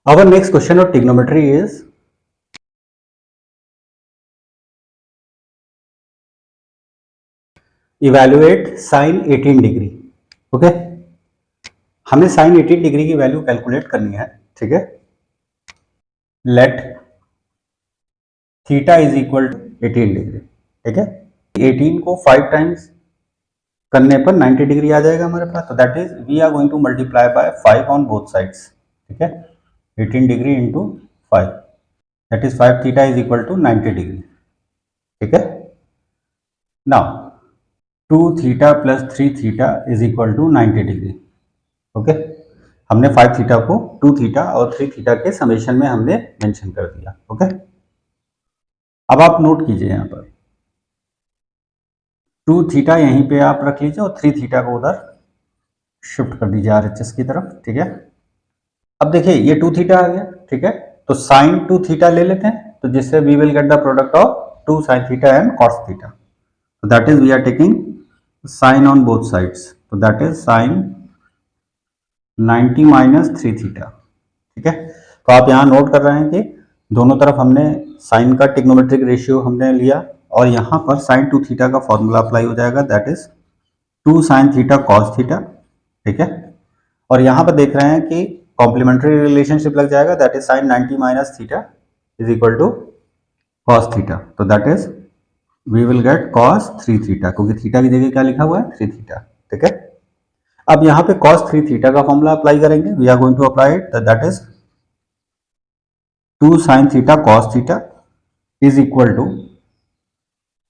Our next question of trigonometry is evaluate sin 18 degree. Okay, हमें sin 18 degree की value calculate करनी है। ठीक है, let theta is equal to 18 degree. ठीक है, 18 को 5 टाइम्स करने पर 90 डिग्री आ जाएगा हमारे पास। तो that is we are going to multiply by 5 on both sides. ठीक है, 18 degree into 5, that is 5 theta is equal to 90 degree. ठीक है, now 2 theta plus 3 theta is equal to 90 degree. Okay, हमने 5 थीटा को 2 थीटा और 3 theta के summation में हमने मेंशन कर दिया। ओके, अब आप नोट कीजिए यहाँ पर 2 थीटा यहीं पे आप रख लीजिए और 3 थीटा को उधर शिफ्ट कर दीजिए RHS की तरफ। ठीक है, अब देखिए ये 2 थीटा आ गया। ठीक है, तो साइन 2 थीटा ले लेते हैं, तो जिससे we will get the product of 2 sine theta and cos theta. तो that is we are taking sine on both sides, तो that is sine 90 minus 3 theta. ठीक है, तो आप यहाँ नोट कर रहे हैं कि दोनों तरफ हमने साइन का ट्रिग्नोमेट्रिक रेशियो हमने लिया और यहाँ पर साइन 2 थीटा का फॉर्मूला अप्लाई हो जाएगा, that is 2 sine theta cos theta. ठीक है, और यहाँ पर देख रहे हैं कि कॉम्प्लीमेंट्री रिलेशनशिप लग जाएगा, that is sine 90 minus theta is equal to cos theta. तो that is we will get cos 3 theta, क्योंकि थीटा की जगह क्या लिखा हुआ है 3 थीटा। ठीक है, अब यहाँ पे cos 3 थीटा का फॉर्मूला अप्लाई करेंगे, we are going to apply it, that is 2 sine theta cos theta is equal to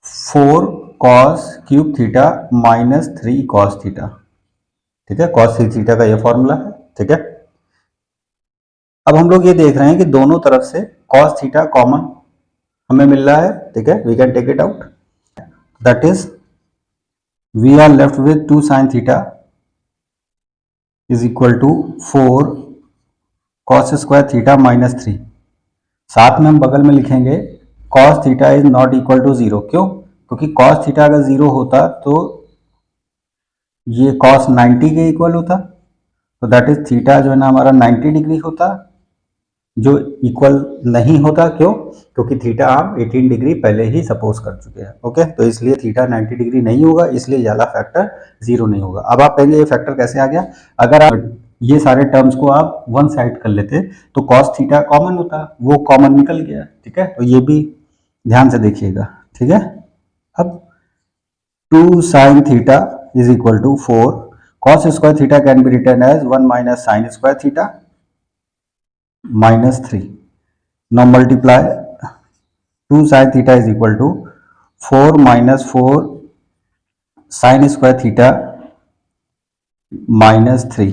4 cos cube theta minus 3 cos theta. ठीक है, cos 3 थीटा का ये फॉर्मूला है। ठीक है, अब हम लोग ये देख रहे हैं कि दोनों तरफ से cos थीटा कॉमन हमें मिल रहा है। ठीक है, we can take it out, that is we are left with 2 sine theta is equal to 4 cos square theta minus 3। साथ में हम बगल में लिखेंगे cos theta is not equal to 0। क्यों? क्योंकि cos थीटा अगर 0 होता तो ये cos 90 के इक्वल होता, तो दैट इज थीटा जो है ना हमारा 90 डिग्री होता, जो इक्वल नहीं होता। क्यों? क्योंकि थीटा हम 18 डिग्री पहले ही सपोज कर चुके हैं। ओके, तो इसलिए थीटा 90 डिग्री नहीं होगा, इसलिए वाला फैक्टर 0 नहीं होगा। अब आप कहेंगे ये फैक्टर कैसे आ गया? अगर आप ये सारे टर्म्स को आप वन साइड कर लेते तो cos थीटा कॉमन होता, वो कॉमन निकल गया। ठीक है, तो ये भी ध्यान से देखिएगा। ठीक है, अब 2 sine theta is equal to 4 cos square theta can be written as 1 minus sine square theta minus 3। Now multiply 2 sine theta is equal to 4 minus 4 sine square theta minus 3,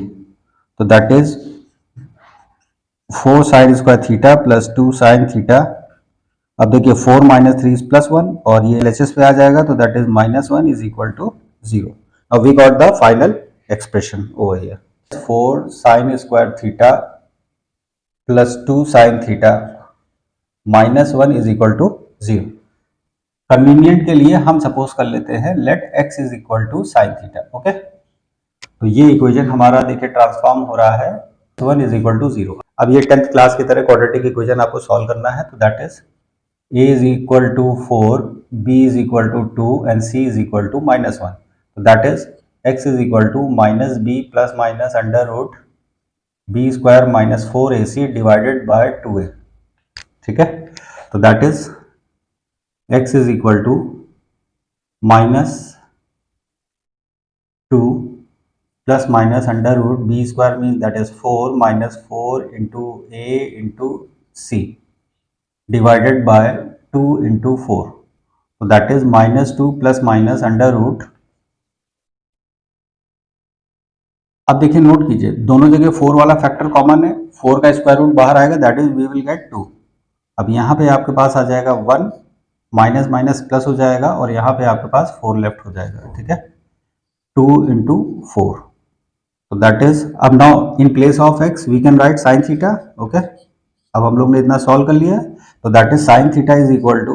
तो that is 4 sine square theta plus 2 sine theta. अब देखिए 4 minus 3 is plus 1 और ये LHS पे आ जाएगा, तो that is minus 1 is equal to 0। Now we got the final expression over here, 4 sine square theta plus 2 sine theta minus 1 is equal to 0। Convenient के लिए हम सपोज कर लेते हैं let x is equal to sine theta. Okay, तो ये equation हमारा देखिए ट्रांसफॉर्म हो रहा है 1 इज इक्वल टू 0। अब ये 10th क्लास की तरह क्वाड्रेटिक इक्वेशन आपको सॉल्व करना है, तो that is a is equal to 4, b is equal to 2 and c is equal to minus 1. So that is x is equal to minus b plus minus under root b square minus 4ac divided by 2a. ठीक है, तो that is x is equal to minus 2 plus minus under root b square means that is 4 minus 4 into a into c divided by 2 into 4, so that is minus 2 plus minus under root। अब देखिए note कीजिए दोनों जगह 4 वाला factor common है, 4 का square root बाहर आएगा, that is we will get 2। अब यहाँ पे आपके पास आ जाएगा 1, माइनस माइनस प्लस हो जाएगा और यहाँ पे आपके पास 4 लेफ्ट हो जाएगा। ठीक है, 2 into 4, तो दैट इज अब now in place of x we can write sine theta. Okay, अब हम लोग ने इतना सॉल्व कर लिया, तो that is sine theta is equal to,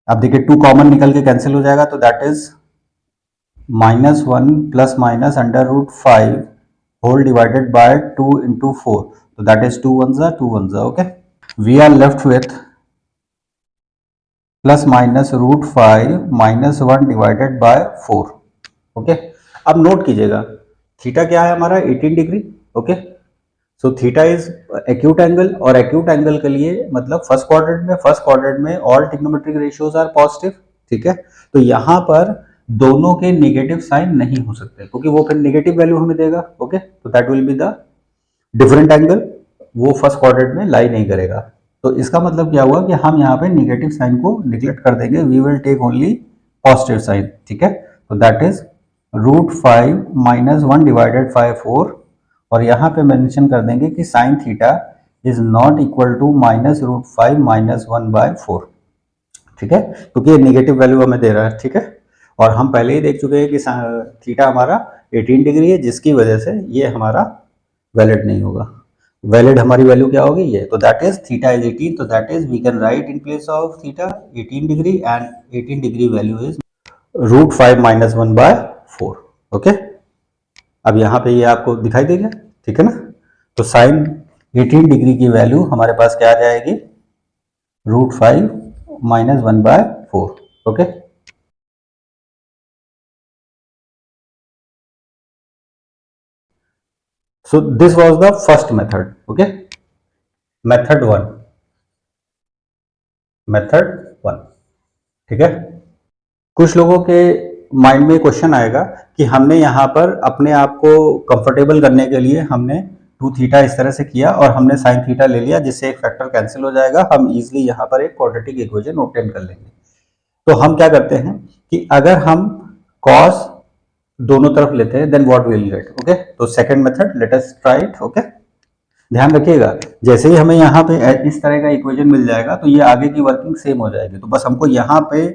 अब देखिए 2 कॉमन निकल के कैंसिल हो जाएगा, तो that is -1 plus minus under root 5 whole divided by 2 into 4, so that is 2 ones are 2 ones are. Okay, we are left with plus minus root 5 minus 1 divided by 4. Okay, अब note कीजिएगा theta क्या है हमारा 18 degree. Okay, so theta is acute angle, और acute angle के लिए मतलब first quadrant में all trigonometric ratios are positive. ठीक है, तो यहाँ पर दोनों के नेगेटिव साइन नहीं हो सकते क्योंकि वो फिर नेगेटिव वैल्यू हमें देगा. ओके, तो that will be the different angle, वो फर्स्ट क्वाड्रेंट में लाई नहीं करेगा. तो इसका मतलब क्या हुआ कि हम यहाँ पे नेगेटिव साइन को निगलेक्ट कर देंगे, we will take only positive sine. ठीक है, तो that is root 5 minus 1 divided by 4, और यहाँ पे मेंशन कर देंगे कि sine theta is not equal to minus root 5 minus 1 by 4. ठीक है, क्योंकि ये नेगेटिव वैल्यू हमें दे रहा है. ठीक है, और हम पहले ही देख चुके हैं कि थीटा हमारा 18 डिग्री है, जिसकी वजह से ये हमारा वैलिड नहीं होगा. वैलिड हमारी वैल्यू क्या होगी ये, तो दैट इज थीटा इज 18, तो that is we can write in place of theta 18 degree, and 18 degree value is root 5 minus 1 by 4. Okay, अब यहाँ पे ये आपको दिखाई देगा. ठीक है ना, तो साइन 18 डिग्री की वैल्यू हमारे पास क्या आ जाएगी, root 5 minus 1 by 4. Okay, so this was the first method. Okay, method 1. ठीक है, कुछ लोगों के माइंड में क्वेश्चन आएगा कि हमने यहाँ पर अपने आप को कंफर्टेबल करने के लिए हमने 2 थीटा इस तरह से किया और हमने साइन थीटा ले लिया, जिससे एक फैक्टर कैंसिल हो जाएगा, हम इजीली यहाँ पर एक क्वाड्रेटिक इक्वेशन ऑब्टेन कर लेंगे. तो हम क्या करते हैं कि अगर हम कॉस दोनों तरफ लेते हैं then what will get. Okay, तो second method, let us try it. Okay, ध्यान रखिएगा जैसे ही हमें यहाँ पे इस तरह का इक्वेशन मिल जाएगा तो ये आगे की वर्किंग सेम हो जाएगी. तो बस हमको यहाँ पे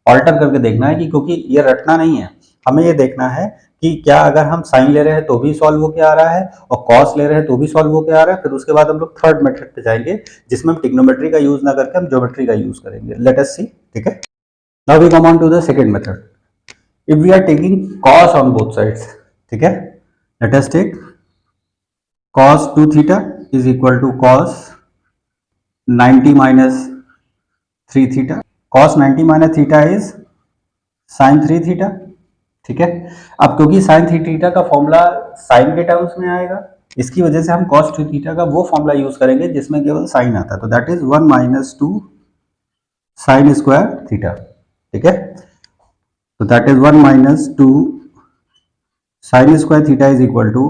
ऑल्टर करके देखना है कि क्योंकि ये रटना नहीं है, हमें ये देखना है कि क्या अगर हम साइन ले रहे हैं तो भी सॉल्व होके आ रहा है और कॉस ले रहे हैं तो भी सॉल्व होके आ रहा है. फिर उसके बाद हम लोग थर्ड मेथड पे जाएंगे जिसमें हम ट्रिग्नोमेट्री का यूज ना करके हम ज्योमेट्री का यूज करेंगे. Let us see. ठीक है, now we come on to the second method. if we are taking cos on both sides, ठीक है, let us take cos 2 theta is equal to cos 90 minus 3 theta. cos 90 minus theta is sin 3 theta. ठीक है, अब क्योंकि sin 3 theta का formula sin के terms में आएगा, इसकी वजह से हम cos 2 theta का वो फॉर्मूला यूज करेंगे जिसमें केवल sin आता है. तो that is 1 minus 2 sin square theta. ठीक है, so that is 1 minus 2 sin square theta is equal to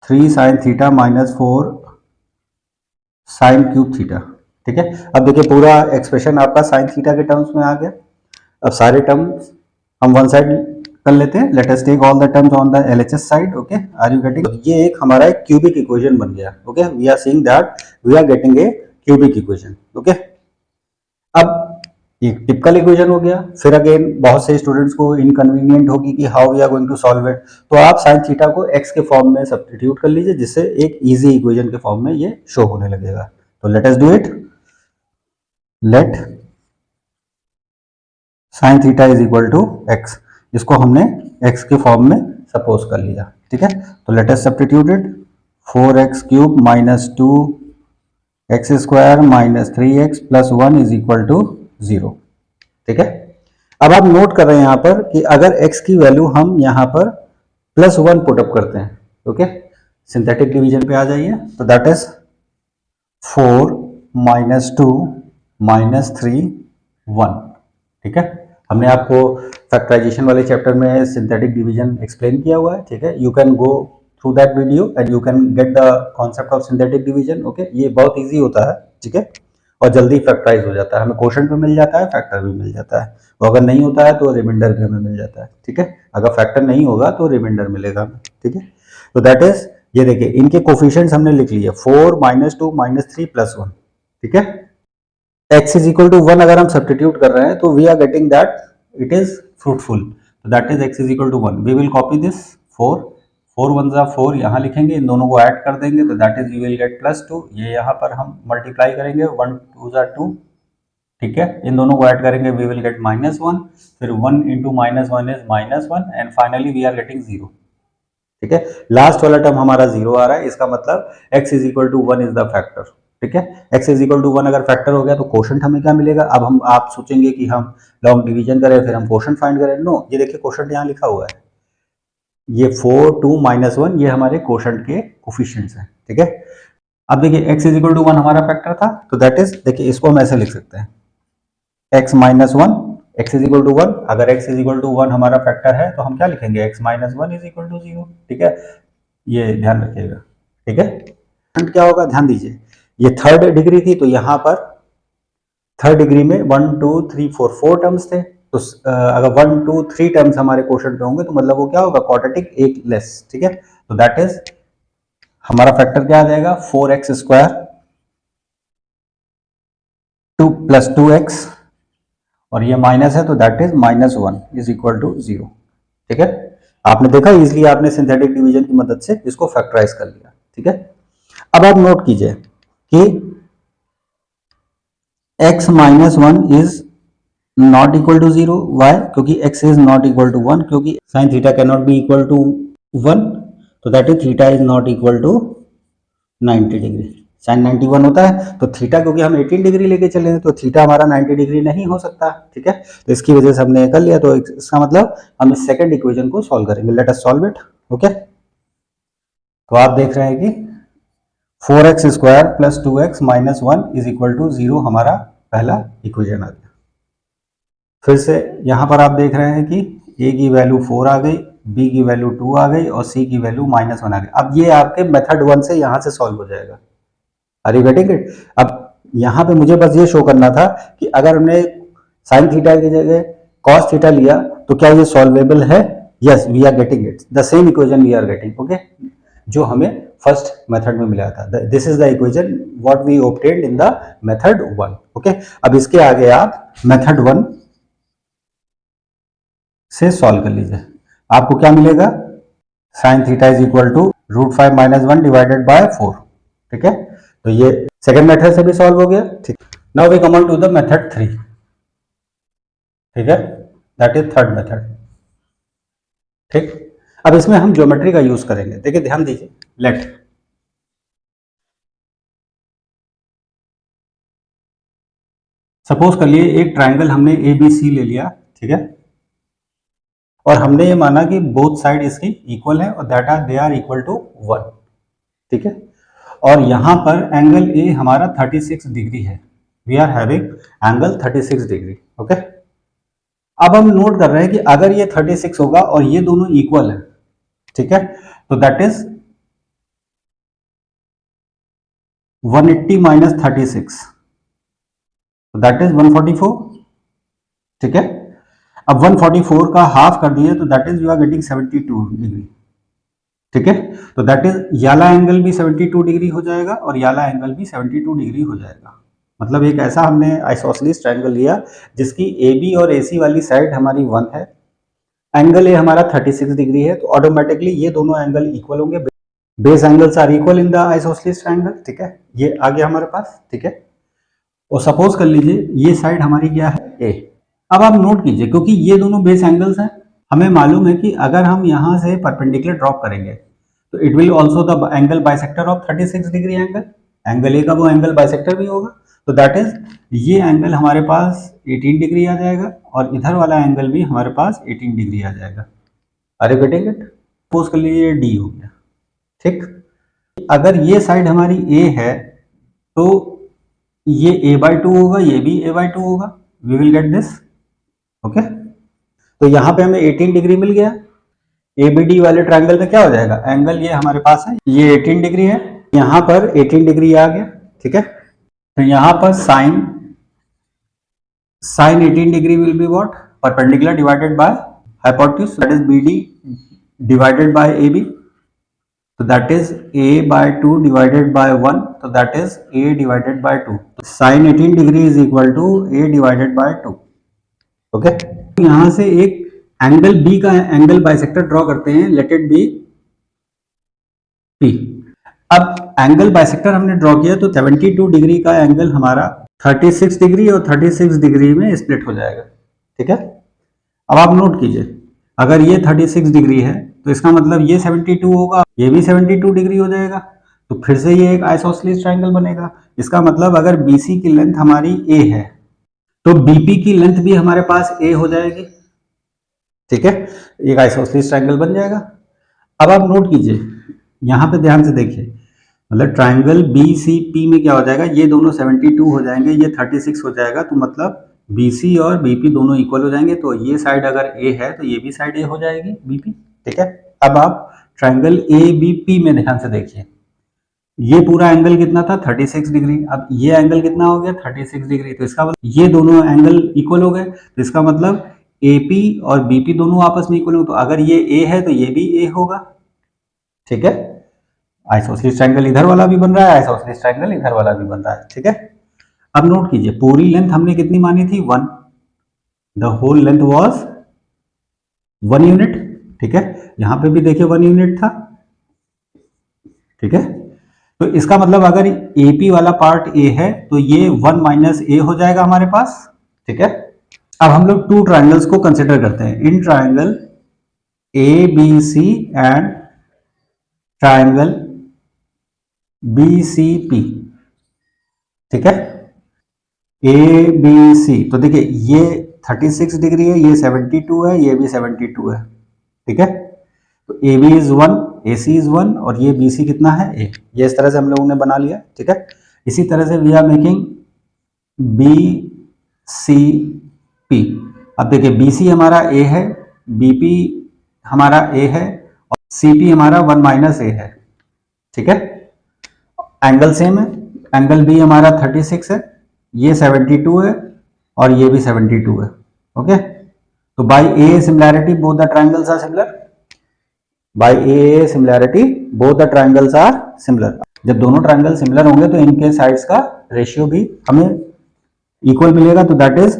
3 sin theta minus 4 sin cube theta. ठीक है, अब देखिए पूरा एक्सप्रेशन आपका sin थीटा के टर्म्स में आ गया. अब सारे टर्म्स हम वन साइड कर लेते हैं. Let us take all the terms on the LHS side. Okay, are you getting? ये एक हमारा एक क्यूबिक इक्वेशन बन गया. Okay, we are seeing that we are getting a cubic equation. Okay, अब एक टिपिकल इक्वेशन हो गया. फिर अगेन बहुत से स्टूडेंट्स को इनकन्वीनियंट होगी कि how we are going to solve it, तो आप साइन थीटा को x के फॉर्म में सब्स्टिट्यूट कर लीजिए जिससे एक इजी इक्वेशन के फॉर्म में ये शो होने लगेगा. तो let us do it. Let sine theta is equal to x, इसको हमने x के फॉर्म में सपोज कर लिया. ठीक है, तो let us substitute it. 4x cube minus 2x square minus 3x plus 1 is equal to 0. ठीक है, अब आप नोट कर रहे हैं यहां पर कि अगर x की वैल्यू हम यहां पर प्लस 1 पुटअप करते हैं, ओके, सिंथेटिक डिवीजन पे आ जाइए. तो दैट इज 4 माइनस 2 माइनस 3 1. ठीक है, हमने आपको फैक्टराइजेशन वाले चैप्टर में सिंथेटिक डिवीजन एक्सप्लेन किया हुआ है. ठीक है, you can go through that video and you can get the concept of synthetic division. Okay, ये बहुत ईजी होता है. ठीक है, और जल्दी फैक्टराइज हो जाता है, हमें क्वोशंट भी मिल जाता है, फैक्टर भी मिल जाता है. वो अगर नहीं होता है तो रिमाइंडर भी हमें मिल जाता है. ठीक है, अगर फैक्टर नहीं होगा तो रिमाइंडर मिलेगा हमें. ठीक है, तो दैट इज, ये देखिए इनके कोफिशिएंट्स हमने लिख लिए 4 माइनस 2 माइनस 3 प्लस 1. ठीक है, x इज इक्वल टू 1 अगर हम सब्स्टिट्यूट कर रहे हैं तो we are getting that it is fruitful. तो that is x is equal to 1. We will copy this 4 1 जा 4 यहाँ लिखेंगे, इन दोनों को ऐड कर देंगे तो that is you will get plus 2. ये यहाँ पर हम मल्टीप्लाई करेंगे 1 2 जा 2. ठीक है, इन दोनों को ऐड करेंगे वी विल गेट माइनस 1. फिर 1 into minus 1 is minus 1 and finally we are getting 0. ठीक है। लास्ट वाला टर्म हमारा 0 आ रहा है, इसका मतलब x is equal to 1 is the factor, ठीक है। x इज इक्वल टू 1 अगर फैक्टर हो गया तो कोशेंट हमें क्या मिलेगा। अब हम आप सोचेंगे कि हम लॉन्ग डिवीजन करें फिर हम कोशेंट फाइंड करें, नो, ये देखिए कोशेंट यहाँ लिखा हुआ है, ये 4 2 -1 ये हमारे कोशेंट के कोफिशिएंट्स हैं, ठीक है। अब देखिए x इज इक्वल टू 1 हमारा फैक्टर था, तो दैट इज, देखिए इसको हम ऐसे लिख सकते हैं x minus 1, x is equal to 1, अगर x इज इक्वल टू 1 हमारा फैक्टर है तो हम क्या लिखेंगे x minus 1 is equal to 0, ठीक है। ये ध्यान रखिएगा, ठीक है। क्या होगा ध्यान दीजिए, ये थर्ड डिग्री थी तो यहाँ पर थर्ड डिग्री में 1 2 3 4 4 टर्म्स थे, तो अगर 1 2 3 टर्म्स हमारे क्वोशंट पे होंगे तो मतलब वो क्या होगा, क्वाड्रेटिक एक लेस, ठीक है। तो दैट इज हमारा फैक्टर क्या आ जाएगा, 4x स्क्वायर 2 प्लस 2x और ये माइनस है तो that is -1 is equal to 0, ठीक है। आपने देखा इजीली आपने सिंथेटिक डिवीजन की मदद से इसको फैक्टराइज कर लिया, ठीक है। अब आप नोट कीजिए कि x minus 1 is not equal to 0, why, क्योंकि x is not equal to 1, क्योंकि sine theta can not be equal to 1, तो that is theta is not equal to 90 degree. Sine 91 होता है तो थीटा, क्योंकि हम 18 डिग्री लेके चले हैं तो थीटा हमारा 90 डिग्री नहीं हो सकता, ठीक है। तो इसकी वजह से हमने कर लिया, तो इसका मतलब हम इस सेकंड इक्वेशन को सॉल्व करेंगे। Let us solve it, okay. तो आप देख रहे हैं कि 4x square plus 2x minus 1 is equal to 0 हमारा पहला इक्वेशन आ गया। फिर से यहां पर आप देख रहे हैं कि a की वैल्यू 4 आ गई, b की वैल्यू 2 आ गई और c की वैल्यू -1 आ गई। अब ये आपके मेथड 1 से यहां से सॉल्व हो जाएगा। Are you getting it? अब यहां पे मुझे बस ये शो करना था कि अगर हमने साइन थीटा की जगह कॉस थीटा लिया तो क्या ये सॉल्वेबल है। Yes, we are getting it, the same equation we are getting, okay, जो हमें फर्स्ट मेथड में मिला था। This is the equation what we obtained in the method 1, okay. अब इसके आगे आप मेथड 1 से सॉल्व कर लीजिए, आपको क्या मिलेगा, sine theta is equal to √5 - 1 divided by 4, ठीक है। तो ये सेकेंड मेथड से भी सॉल्व हो गया, ठीक। Now we come on to the method 3, ठीक है, दैट इज थर्ड मेथड, ठीक। अब इसमें हम ज्योमेट्री का यूज करेंगे। देखिए ध्यान दीजिए, लेट सपोज कर लिए एक ट्राइंगल हमने ABC ले लिया, ठीक है, और हमने ये माना कि बोथ साइड इसकी इक्वल है और दे आर इक्वल टू 1, ठीक है। और यहां पर एंगल ए हमारा 36 डिग्री है, we are having angle 36 degree, okay. अब हम नोट कर रहे हैं कि अगर ये 36 होगा और ये दोनों इक्वल है, ठीक है, तो दैट इज 180 माइनस 36, तो दैट इज 144, ठीक है। अब 144 का हाफ कर दिए तो that is you are getting 72 degree, ठीक है। तो दैट इज याला एंगल भी 72 डिग्री हो जाएगा और याला एंगल भी 72 डिग्री हो जाएगा। मतलब एक ऐसा हमने आइसोसेलेस ट्रायंगल लिया जिसकी AB और AC वाली साइड हमारी 1 है, एंगल ए हमारा 36 डिग्री है, तो ऑटोमेटिकली ये दोनों एंगल इक्वल होंगे, base angles are equal in the isosceles triangle, ठीक है। ये आ गया हमारे पास, ठीक है। और सपोज कर लीजिए ये साइड हमारी क्या है, A। अब आप नोट कीजिए, क्योंकि ये दोनों बेस एंगल्स हैं, हमें मालूम है कि अगर हम यहां से परपेंडिकुलर ड्रॉप करेंगे तो it will also the angle bisector of 36 degree angle A का वो एंगल बाइसेक्टर भी होगा, तो दैट इज ये एंगल हमारे पास 18 डिग्री आ जाएगा और इधर वाला एंगल भी हमारे पास 18 डिग्री आ जाएगा। Are you getting it? Suppose कर लीजिए ये डी हो गया, ठीक। अगर ये साइड हमारी ए है तो ये a/2 होगा, ये भी a/2 होगा, we will get this, okay. तो यहाँ पे हमें 18 डिग्री मिल गया। ABD वाले ट्रायंगल में क्या हो जाएगा, एंगल ये हमारे पास है, ये 18 डिग्री है, यहाँ पर 18 डिग्री आ गया, ठीक है। तो यहाँ पर sine 18 degree will be what, perpendicular divided by hypotenuse, that is BD divided by AB, तो that is a/2 divided by 1, तो that is a divided by 2, sine 18 degree is equal to a divided by 2, okay. यहां से एक angle B का angle bisector draw करते हैं, let it be P। अब angle bisector हमने ड्रॉ किया तो 72 डिग्री का एंगल हमारा 36 डिग्री और 36 डिग्री में स्प्लिट हो जाएगा, ठीक है। अब आप नोट कीजिए अगर ये 36 डिग्री है तो इसका मतलब ये 72 होगा, ये भी 72 डिग्री हो जाएगा, तो फिर से ये एक आइसोसेलेस ट्रायंगल बनेगा। इसका मतलब अगर BC की लेंथ हमारी A है तो BP की लेंथ भी हमारे पास A हो जाएगी, ठीक है, एक आइसोसेलेस ट्रायंगल बन जाएगा। अब आप नोट कीजिए, यहाँ पे ध्यान से देखिए, मतलब ट्रायंगल BCP में क्या हो जाएगा, ये दोनों 72 हो जाएंगे, ये 36 हो जाएगा, तो मतलब BC और BP दोनों इक्वल हो जाएंगे, तो ये साइड अगर A है तो ये भी साइड A हो जाएगी BP, ठीक है। अब आप ट्रायंगल ABP में ध्यान से देखिए, ये पूरा एंगल कितना था 36 डिग्री, अब ये एंगल कितना हो गया 36 डिग्री, तो इसका मतलब ये दोनों एंगल इक्वल हो गए, तो इसका मतलब AP और BP दोनों आपस में इक्वल हो, तो अगर ये A है तो ये भी A होगा, ठीक है। आइसोसेलेस ट्रायंगल इधर वाला भी बन रहा है, आइसोसेलेस ट्रायंगल इधर वाला भी बन रहा है, ठीक है। अब नोट कीजिए, पूरी लेंथ हमने कितनी मानी थी 1, the whole length was 1 unit, ठीक है। यहां पे भी देखिए 1 यूनिट था, ठीक है। तो इसका मतलब अगर AP वाला पार्ट A है तो ये 1 माइनस A हो जाएगा हमारे पास, ठीक है। अब हम लोग टू ट्रायंगल्स को कंसिडर करते हैं, in triangle ABC and triangle BCP, ठीक है, ABC। तो देखिए ये 36 डिग्री है, ये 72 है, ये भी 72 है, ठीक है। तो AB इज 1, AC इज 1 और ये BC कितना है A, ये इस तरह से हम लोगों ने बना लिया, ठीक है। इसी तरह से वी आर मेकिंग BCP। अब देखिए BC हमारा A है, BP हमारा A है और CP हमारा 1 माइनस A है, ठीक है। एंगल सेम है, एंगल B हमारा 36 है, ये 72 है और ये भी 72 है, ओके। तो by A similarity both the triangles are similar, by A similarity both the triangles are similar. जब दोनों ट्रायंगल सिमिलर होंगे तो इनके साइड्स का रेशियो भी हमें इक्वल मिलेगा, तो that is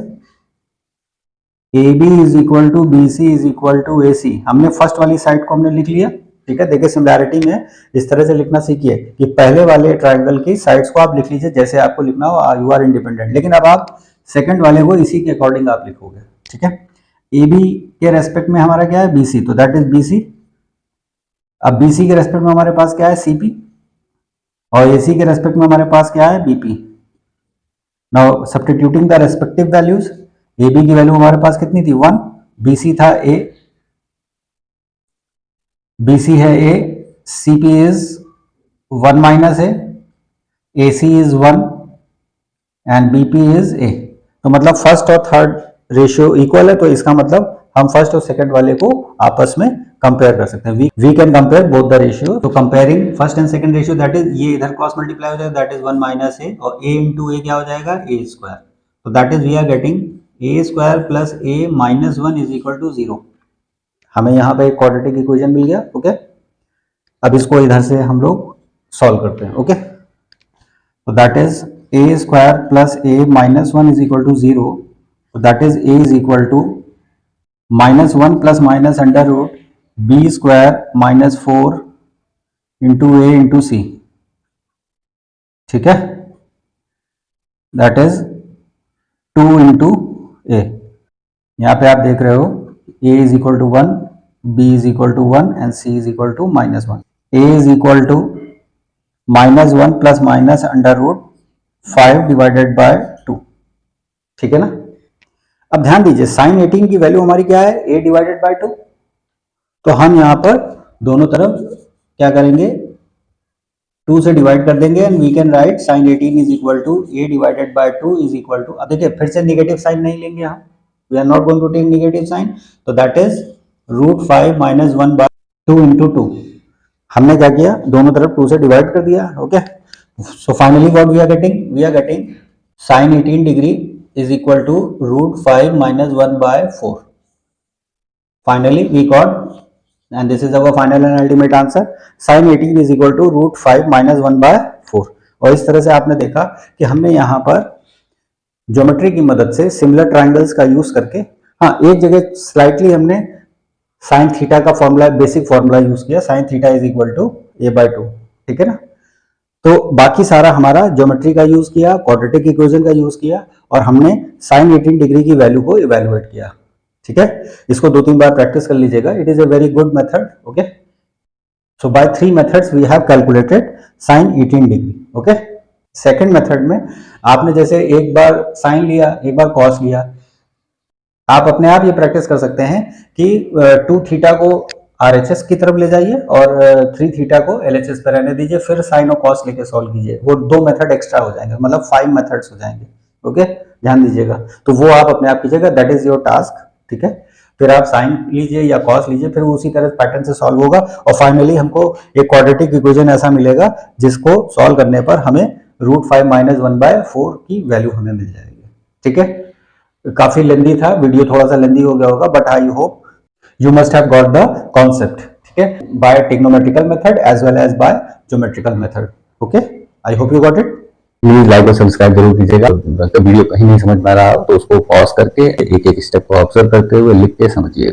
AB is equal to BC is equal to AC। हमने फर्स्ट वाली साइड को हमने लिख लिया, ठीक है। देखिए सिमिलैरिटी में इस तरह से लिखना सीखिए कि पहले वाले ट्रायंगल की साइड्स को आप लिख लीजिए जैसे आपको लिखना हो, यू आर इंडिपेंडेंट, लेकिन अब आप सेकंड वाले को इसी के अकॉर्डिंग आप लिखोगे, ठीक है। AB के रेस्पेक्ट में हमारा क्या है BC, तो दैट इज BC। अब BC के रेस्पेक्ट में हमारे पास क्या है CP और AC के रेस्पेक्ट में हमारे पास क्या है BP। Now substituting the respective values, AB की वैल्यू हमारे पास कितनी थी 1, BC था A, BC है A, CP is 1 minus A, AC is 1 and BP is A। तो मतलब फर्स्ट और थर्ड रेशियो इक्वल है, तो इसका मतलब हम फर्स्ट और सेकंड वाले को आपस में कंपेयर कर सकते हैं, we can compare both the ratio. तो comparing first and second ratio, that is ये इधर क्रॉस मल्टीप्लाई हो जाएगा, दैट इज 1 माइनस A और A इंटू A क्या हो जाएगा A स्क्वायर, तो that is we are getting A square plus A minus 1 is equal to 0। हमें यहाँ पे एक क्वाड्रेटिक इक्वेशन मिल गया, ओके। अब इसको इधर से हम लोग सॉल्व करते हैं, ओके। तो that is A square plus A minus 1 is equal to 0, तो that is A is equal to minus 1 plus minus under root B square minus 4 into A into C, ठीक है, दैट इज 2 इंटू A। यहाँ पे आप देख रहे हो A is equal to 1, B is equal to 1 and C is equal to minus 1। A is equal to minus 1 plus minus under root 5 divided by 2, ठीक है ना। अब ध्यान दीजिए साइन 18 की वैल्यू हमारी क्या है A डिवाइडेड बाय 2, तो हम यहाँ पर दोनों तरफ क्या करेंगे 2 से डिवाइड कर देंगे and we can write sine 18 is equal to A divided by 2 is equal to, अब देखिए फिर से निगेटिव साइन नहीं लेंगे हम, we are not going to take negative sign, तो that is root 5 minus 1 by 2 into 2। हमने क्या किया दोनों तरफ 2 से डिवाइड कर दिया, okay. So finally what we are getting sine 18 degree is equal to root 5 minus 1 by 4. Finally we got, and this is our final and ultimate answer, sin 18 is equal to root 5 minus 1 by 4। और इस तरह से आपने देखा कि हमने यहाँ पर ज्योमेट्री की मदद से सिमिलर ट्रायंगल्स का यूज करके, हाँ एक जगह स्लाइटली हमने साइन थीटा का फॉर्मूला, बेसिक फॉर्मूला यूज किया, sine theta is equal to A by 2, ठीक है ना। तो बाकी सारा हमारा ज्योमेट्री का यूज किया, क्वाड्रेटिक इक्वेशन का यूज किया और हमने साइन 18 डिग्री की वैल्यू को इवैल्यूएट किया। ठीक है, इसको 2-3 बार प्रैक्टिस कर लीजिएगा. It is a very good method. Okay, so by 3 methods we have calculated sin 18 degree. Okay, second method में आपने जैसे एक बार साइन लिया, एक बार कॉस लिया, आप अपने आप ये प्रैक्टिस कर सकते हैं कि 2 थीटा को RHS की तरफ ले जाइए और 3 थीटा को LHS पर रहने दीजिए, फिर साइन और कॉस लेके सॉल्व कीजिए. वो 2 मेथड एक्स्ट्रा हो जाएंगे, मतलब 5 मेथड्स हो जाएंगे. ओके, ध्यान दीजिएगा. तो वो आप अपने आप कीजिएगा, दैट इज योर टास्क. ठीक है, फिर आप साइन लीजिए या कॉस लीजिए, फिर उसी तरह पैटर्न से सॉल्व होगा और फाइनली हमको एक क्वाड्रेटिक इक्वेशन ऐसा मिलेगा जिसको सॉल्व करने पर हमें √5 - 1/4 की वैल्यू हमें मिल जाएगी. ठीक है, काफी लेंदी था वीडियो, थोड़ा सा लेंदी हो गया होगा, but I hope you must have got the concept. ठीक है, by trigonometrical method as well as by geometrical method. Okay, I hope you got it. Please like और सब्सक्राइब जरूर कीजिएगा. वीडियो कहीं नहीं समझ में आ रहा हो तो उसको पॉज करके एक एक स्टेप को ऑब्जर्व करते हुए लिख के समझिए.